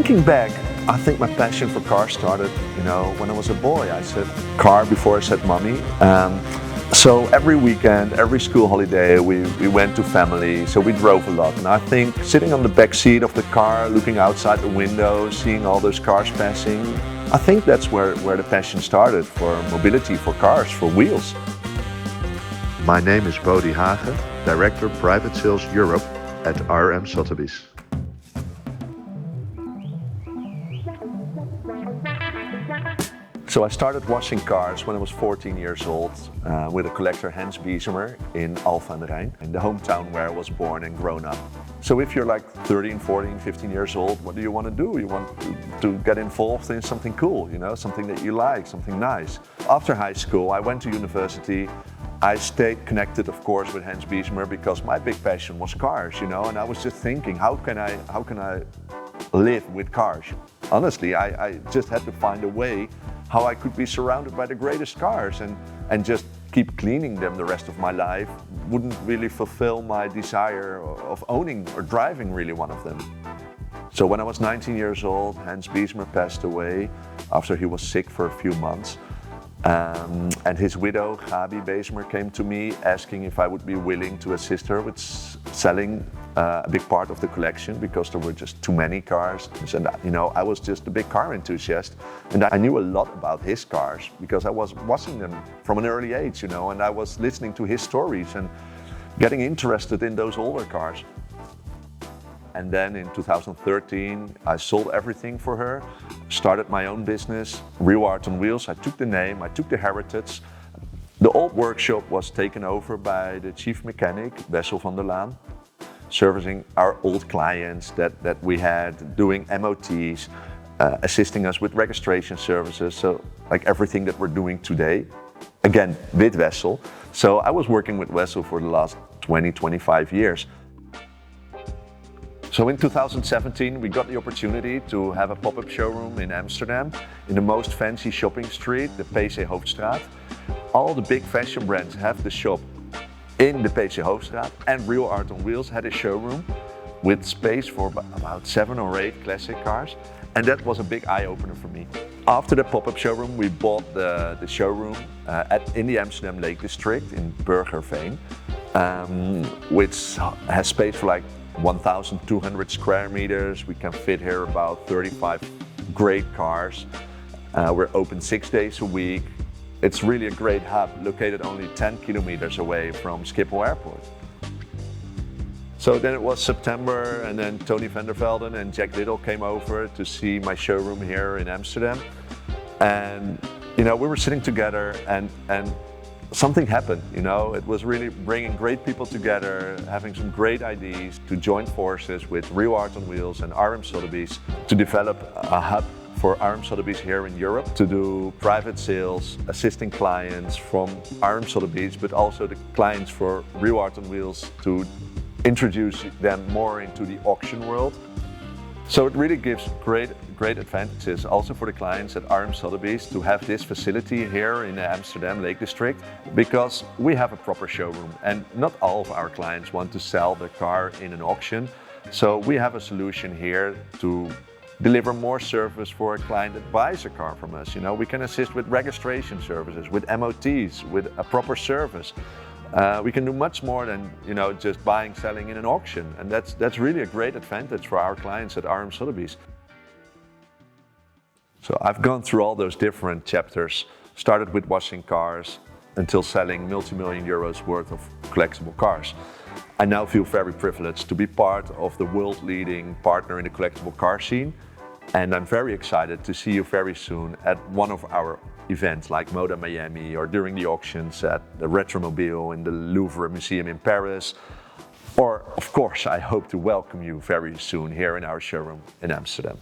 Thinking back, I think my passion for cars started, when I was a boy. I said car before I said mommy. So every weekend, every school holiday, we went to family, so we drove a lot. And I think sitting on the back seat of the car, looking outside the window, seeing all those cars passing, I think that's where the passion started for mobility, for cars, for wheels. My name is Bodie Hage, Director Private Sales Europe at RM Sotheby. So I started washing cars when I was 14 years old with a collector Hans Biesemer in Alphen aan den Rijn, in the hometown where I was born and grown up. So if you're like 13, 14, 15 years old, what do you want to do? You want to get involved in something cool, something that you like, something nice. After high school, I went to university. I stayed connected, of course, with Hans Biesemer because my big passion was cars, and I was just thinking, how can I live with cars? Honestly, I just had to find a way how I could be surrounded by the greatest cars and just keep cleaning them the rest of my life wouldn't really fulfill my desire of owning or driving really one of them. So when I was 19 years old, Hans Biesemer passed away after he was sick for a few months. And his widow, Gabi Biesemer, came to me asking if I would be willing to assist her with selling a big part of the collection because there were just too many cars. And I was just a big car enthusiast, and I knew a lot about his cars because I was watching them from an early age, and I was listening to his stories and getting interested in those older cars. And then in 2013, I sold everything for her, started my own business, Real Art on Wheels. I took the name, I took the heritage. The old workshop was taken over by the chief mechanic, Wessel van der Laan, servicing our old clients that we had, doing MOTs, assisting us with registration services, so like everything that we're doing today, again, with Wessel. So I was working with Wessel for the last 20, 25 years. So in 2017, we got the opportunity to have a pop-up showroom in Amsterdam, in the most fancy shopping street, the PC Hoofdstraat. All the big fashion brands have the shop in the PC Hoofdstraat, and Real Art on Wheels had a showroom with space for about 7 or 8 classic cars. And that was a big eye-opener for me. After the pop-up showroom, we bought the showroom in the Amsterdam Lake District in Burgerveen, which has space for like 1,200 square meters. We can fit here about 35 great cars. We're open 6 days a week. It's really a great hub, located only 10 kilometers away from Schiphol Airport. So then it was September, and then Tony van der Velden and Jack Little came over to see my showroom here in Amsterdam. And we were sitting together and something happened, it was really bringing great people together, having some great ideas to join forces with Real Art on Wheels and RM Sotheby to develop a hub for RM Sotheby here in Europe, to do private sales, assisting clients from RM Sotheby, but also the clients for Real Art on Wheels to introduce them more into the auction world. So it really gives great advantages also for the clients at RM Sotheby to have this facility here in the Amsterdam Lake District, because we have a proper showroom and not all of our clients want to sell their car in an auction. So we have a solution here to deliver more service for a client that buys a car from us. We can assist with registration services, with MOTs, with a proper service. We can do much more than just buying, selling in an auction, and that's really a great advantage for our clients at RM Sotheby. So I've gone through all those different chapters, started with washing cars until selling multi-million euros worth of collectible cars. I now feel very privileged to be part of the world-leading partner in the collectible car scene, and I'm very excited to see you very soon at one of our events like Moda Miami, or during the auctions at the Retromobile in the Louvre Museum in Paris, or of course I hope to welcome you very soon here in our showroom in Amsterdam.